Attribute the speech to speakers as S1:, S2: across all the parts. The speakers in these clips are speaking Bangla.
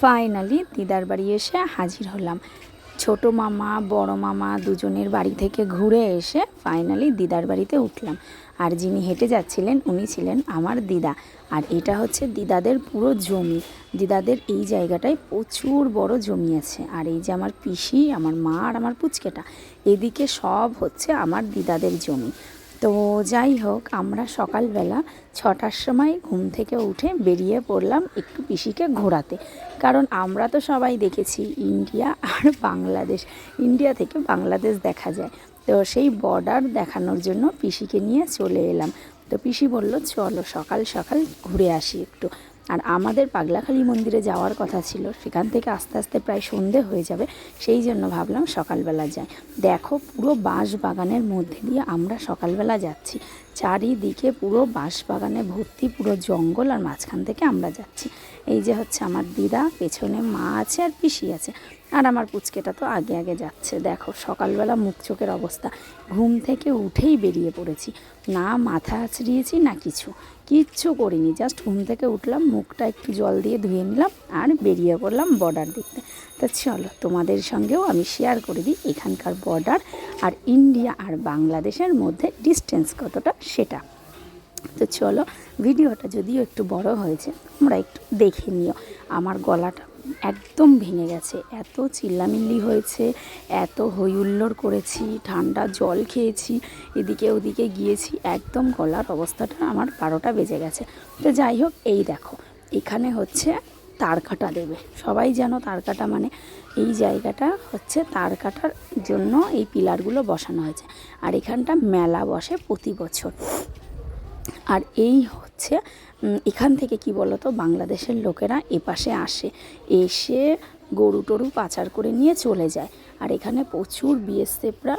S1: ফাইনালি দিদার বাড়ি এসে হাজির হলাম। ছোট মামা বড় মামা দুজনের বাড়ি থেকে ঘুরে এসে ফাইনালি দিদার বাড়িতে উঠলাম। আর যিনি হেঁটে যাচ্ছিলেন উনি ছিলেন আমার দিদা। আর এটা হচ্ছে দিদাদের পুরো জমি। দিদাদের এই জায়গাটায় প্রচুর বড় জমি আছে। আর এই যে আমার পিসি, আমার মা আর আমার পুচকেটা, এদিকে সব হচ্ছে আমার দিদাদের জমি। তো যাই হোক, আমরা সকালবেলা 6টার সময় ঘুম থেকে উঠে বেরিয়ে পড়লাম একটু পিসিকে ঘোরাতে। কারণ আমরা তো সবাই দেখেছি ইন্ডিয়া আর বাংলাদেশ, ইন্ডিয়া থেকে বাংলাদেশ দেখা যায়। তো সেই বর্ডার দেখানোর জন্য পিসিকে নিয়ে চলে এলাম। তো পিসি বলল চলো সকাল সকাল ঘুরে আসি একটু। আর আমাদের পাগলাখালী মন্দিরে যাওয়ার কথা ছিল, সেখান থেকে আস্তে আস্তে প্রায় সন্ধে হয়ে যাবে, সেই জন্য ভাবলাম সকালবেলা যাই। দেখো পুরো বাঁশ বাগানের মধ্যে দিয়ে আমরা সকালবেলা যাচ্ছি। চারিদিকে পুরো বাঁশ বাগানে ভর্তি, পুরো জঙ্গল, আর মাঝখান থেকে আমরা যাচ্ছি। এই যে হচ্ছে আমার দিদা, পেছনে মা আছে আর পিসি আছে, আর আমার পুচকেটা তো আগে আগে যাচ্ছে। দেখো সকালবেলা মুখ চোখের অবস্থা, ঘুম থেকে উঠেই বেরিয়ে পড়েছি, না মাথা আঁচড়িয়েছি না কিচ্ছু করিনি। জাস্ট ঘুম থেকে উঠলাম, মুখটা একটু জল দিয়ে ধুয়ে নিলাম আর বেরিয়ে পড়লাম বর্ডার দেখতে। তো চলো তোমাদের সঙ্গেও আমি শেয়ার করে দিই এখানকার বর্ডার আর ইন্ডিয়া আর বাংলাদেশের মধ্যে ডিস্টেন্স কতটা সেটা। তো চলো, ভিডিওটা যদিও একটু বড় হয়েছে তোমরা একটু দেখে নিও। আমার গলাটা একদম ভেঙে গেছে, এত চিল্লামিল্লি হয়েছে, এত হইহুল্লোড় করেছি, ঠান্ডা জল খেয়েছি, এদিকে ওদিকে গিয়েছি, একদম গলার অবস্থাটা আমার 12টা বেজে গেছে। তো যাই হোক, এই দেখো এখানে হচ্ছে তার কাটা দেবে। সবাই জানো তার কাটা মানে এই জায়গাটা হচ্ছে তার কাটার জন্য এই পিলারগুলো বসানো হয়েছে। আর এখানটা মেলা বসে প্রতি বছর। আর এই হচ্ছে এখান থেকে কি বলতো, বাংলাদেশের লোকেরা এপাশে আসে, এসে গরু টরু পাচার করে নিয়ে চলে যায়। আর এখানে প্রচুর বিএসএফরা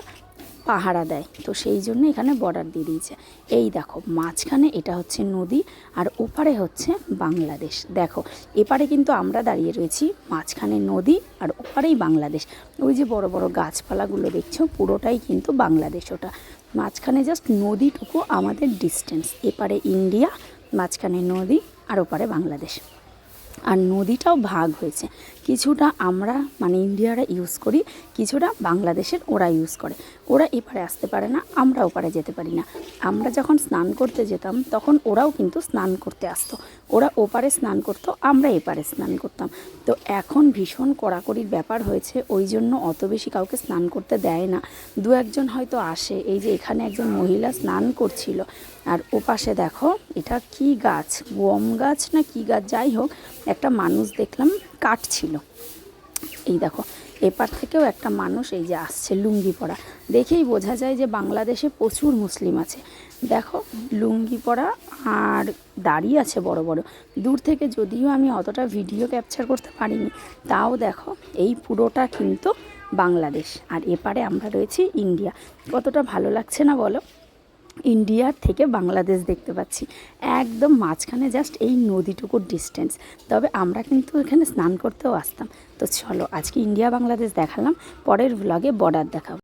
S1: পাহারা দেয়, তো সেই জন্য এখানে বর্ডার দিয়ে দিয়েছে। এই দেখো মাঝখানে এটা হচ্ছে নদী, আর ওপারে হচ্ছে বাংলাদেশ। দেখো এপারে কিন্তু আমরা দাঁড়িয়ে রয়েছি, মাঝখানে নদী আর ওপারেই বাংলাদেশ। ওই যে বড় বড় গাছপালাগুলো দেখছো পুরোটাই কিন্তু বাংলাদেশ। ওটা মাঝখানে জাস্ট নদীটুকু আমাদের ডিস্টেন্স, এপারে ইন্ডিয়া, মাঝখানে নদী, আর ওপারে বাংলাদেশ। আর নদীটাও ভাগ হয়েছে, কিছুটা আমরা মানে ইন্ডিয়ারা ইউজ করি, কিছুটা বাংলাদেশের ওরা ইউজ করে। ওরা এপারে আসতে পারে না, আমরা ওপারে যেতে পারি না। আমরা যখন স্নান করতে যেতাম তখন ওরাও কিন্তু স্নান করতে আসতো, ওরা ওপারে স্নান করতো, আমরা এপারে স্নান করতাম। তো এখন ভীষণ কড়াকড়ির ব্যাপার হয়েছে, ওই জন্য অত বেশি কাউকে স্নান করতে দেয় না। দু একজন হয়তো আসে। এই যে এখানে একজন মহিলা স্নান করছিল, আর ওপাশে দেখো এটা কি গাছ, গম গাছ না কি গাছ, যাই হোক একটা মানুষ দেখলাম কাটছিল। এই দেখো এপার থেকেও একটা মানুষ এই যে আসছে লুঙ্গি পরা, দেখেই বোঝা যায় যে বাংলাদেশে প্রচুর মুসলিম আছে। দেখো লুঙ্গি পরা আর দাড়ি আছে বড় বড়। দূর থেকে যদিও আমি অতটা ভিডিও ক্যাপচার করতে পারিনি, তাও দেখো এই পুরোটা কিন্তু বাংলাদেশ, আর এপারে আমরা রয়েছি ইন্ডিয়া। কতটা ভালো লাগছে না বলো, ইন্ডিয়ার থেকে বাংলাদেশ দেখতে পাচ্ছি, একদম মাঝখানে জাস্ট এই নদীটুকুর ডিস্টেন্স। তবে আমরা কিন্তু এখানে স্নান করতেও আসতাম। তো চলো আজকে ইন্ডিয়া বাংলাদেশ দেখালাম, পরের ভ্লগে বর্ডার দেখাবো।